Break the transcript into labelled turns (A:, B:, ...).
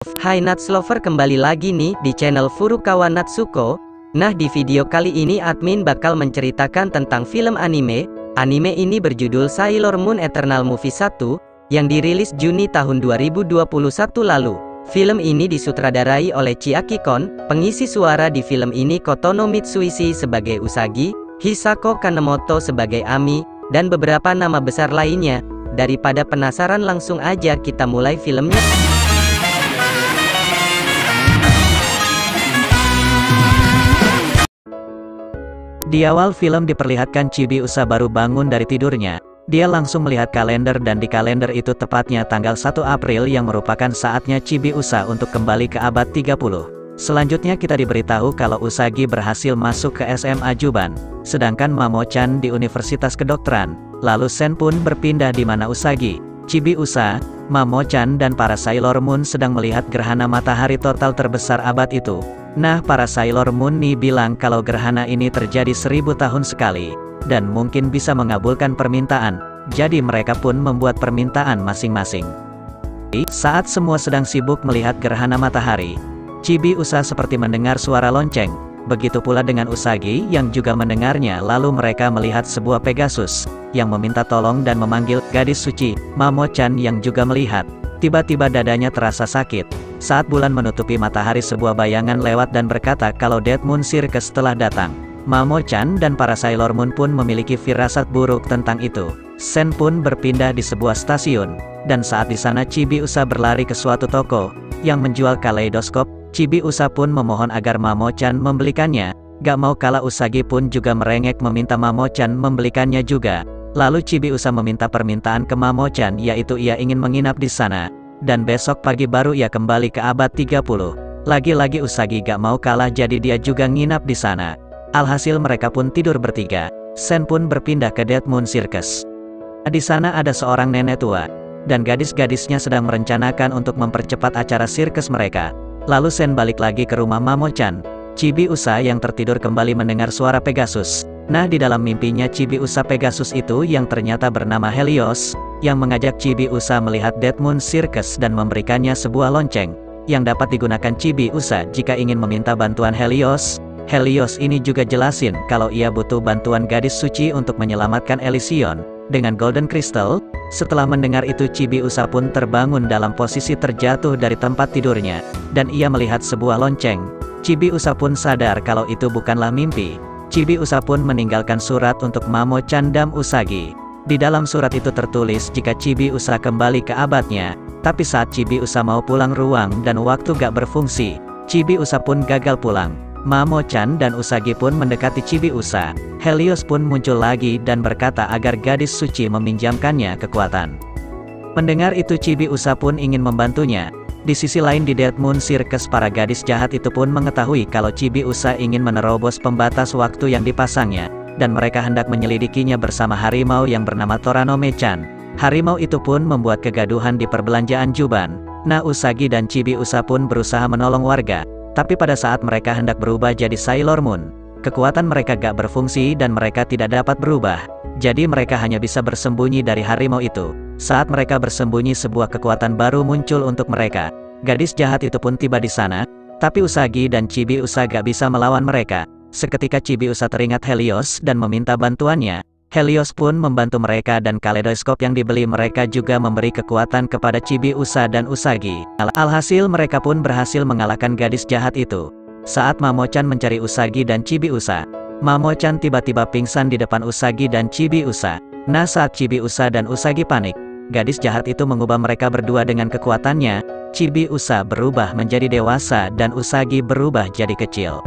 A: Hai Natslover, kembali lagi nih di channel Furukawa Natsuko. Nah, di video kali ini admin bakal menceritakan tentang film anime. Anime ini berjudul Sailor Moon Eternal Movie 1 yang dirilis Juni tahun 2021 lalu. Film ini disutradarai oleh Chiaki Kon. Pengisi suara di film ini Kotono Mitsuishi sebagai Usagi, Hisako Kanemoto sebagai Ami, dan beberapa nama besar lainnya. Daripada penasaran, langsung aja kita mulai filmnya.
B: Di awal film diperlihatkan Chibiusa baru bangun dari tidurnya. Dia langsung melihat kalender dan di kalender itu tepatnya tanggal 1 April yang merupakan saatnya Chibiusa untuk kembali ke abad 30. Selanjutnya kita diberitahu kalau Usagi berhasil masuk ke SMA Juban, sedangkan Mamo-chan di Universitas Kedokteran. Lalu Sen pun berpindah di mana Usagi, Chibiusa, Mamo-chan dan para Sailor Moon sedang melihat gerhana matahari total terbesar abad itu. Nah, para Sailor Moon nih bilang kalau gerhana ini terjadi 1000 tahun sekali, dan mungkin bisa mengabulkan permintaan, jadi mereka pun membuat permintaan masing-masing. Saat semua sedang sibuk melihat gerhana matahari, Chibiusa seperti mendengar suara lonceng, begitu pula dengan Usagi yang juga mendengarnya. Lalu mereka melihat sebuah Pegasus, yang meminta tolong dan memanggil gadis suci. Mamo-chan yang juga melihat. Tiba-tiba dadanya terasa sakit. Saat bulan menutupi matahari, sebuah bayangan lewat dan berkata kalau Dead Moon Circus telah datang. Mamo-chan dan para Sailor Moon pun memiliki firasat buruk tentang itu. Sen pun berpindah di sebuah stasiun, dan saat di sana Chibiusa berlari ke suatu toko yang menjual kaleidoskop. Chibiusa pun memohon agar Mamo-chan membelikannya. Gak mau kalah Usagi pun juga merengek meminta Mamo-chan membelikannya juga. Lalu Chibiusa meminta permintaan ke Mamo-chan, yaitu ia ingin menginap di sana, dan besok pagi baru ia kembali ke abad 30. Lagi-lagi Usagi gak mau kalah, jadi dia juga nginap di sana. Alhasil mereka pun tidur bertiga. Sen pun berpindah ke Dead Moon Circus. Di sana ada seorang nenek tua, dan gadis-gadisnya sedang merencanakan untuk mempercepat acara sirkus mereka. Lalu Sen balik lagi ke rumah Mamo-chan. Chibiusa yang tertidur kembali mendengar suara Pegasus. Nah, di dalam mimpinya Chibiusa Pegasus itu yang ternyata bernama Helios, yang mengajak Chibiusa melihat Dead Moon Circus dan memberikannya sebuah lonceng, yang dapat digunakan Chibiusa jika ingin meminta bantuan Helios. Helios ini juga jelasin kalau ia butuh bantuan gadis suci untuk menyelamatkan Elysion dengan Golden Crystal. Setelah mendengar itu Chibiusa pun terbangun dalam posisi terjatuh dari tempat tidurnya, dan ia melihat sebuah lonceng. Chibiusa pun sadar kalau itu bukanlah mimpi. Chibiusa pun meninggalkan surat untuk Mamo-chan dan Usagi. Di dalam surat itu tertulis jika Chibiusa kembali ke abadnya, tapi saat Chibiusa mau pulang ruang dan waktu gak berfungsi, Chibiusa pun gagal pulang. Mamo-chan dan Usagi pun mendekati Chibiusa. Helios pun muncul lagi dan berkata agar gadis suci meminjamkannya kekuatan. Mendengar itu Chibiusa pun ingin membantunya. Di sisi lain di Dead Moon Circus, para gadis jahat itu pun mengetahui kalau Chibiusa ingin menerobos pembatas waktu yang dipasangnya, dan mereka hendak menyelidikinya bersama harimau yang bernama Toranome-chan. Harimau itu pun membuat kegaduhan di perbelanjaan Juban. Nah, Usagi dan Chibiusa pun berusaha menolong warga, tapi pada saat mereka hendak berubah jadi Sailor Moon, kekuatan mereka gak berfungsi dan mereka tidak dapat berubah. Jadi mereka hanya bisa bersembunyi dari harimau itu. Saat mereka bersembunyi, sebuah kekuatan baru muncul untuk mereka. Gadis jahat itu pun tiba di sana, tapi Usagi dan Chibiusa gak bisa melawan mereka. Seketika Chibiusa teringat Helios dan meminta bantuannya. Helios pun membantu mereka dan kaleidoskop yang dibeli mereka juga memberi kekuatan kepada Chibiusa dan Usagi. Alhasil mereka pun berhasil mengalahkan gadis jahat itu. Saat Mamo-chan mencari Usagi dan Chibiusa, Mamo-chan tiba-tiba pingsan di depan Usagi dan Chibiusa. Nah, saat Chibiusa dan Usagi panik, gadis jahat itu mengubah mereka berdua dengan kekuatannya. Chibiusa berubah menjadi dewasa dan Usagi berubah jadi kecil.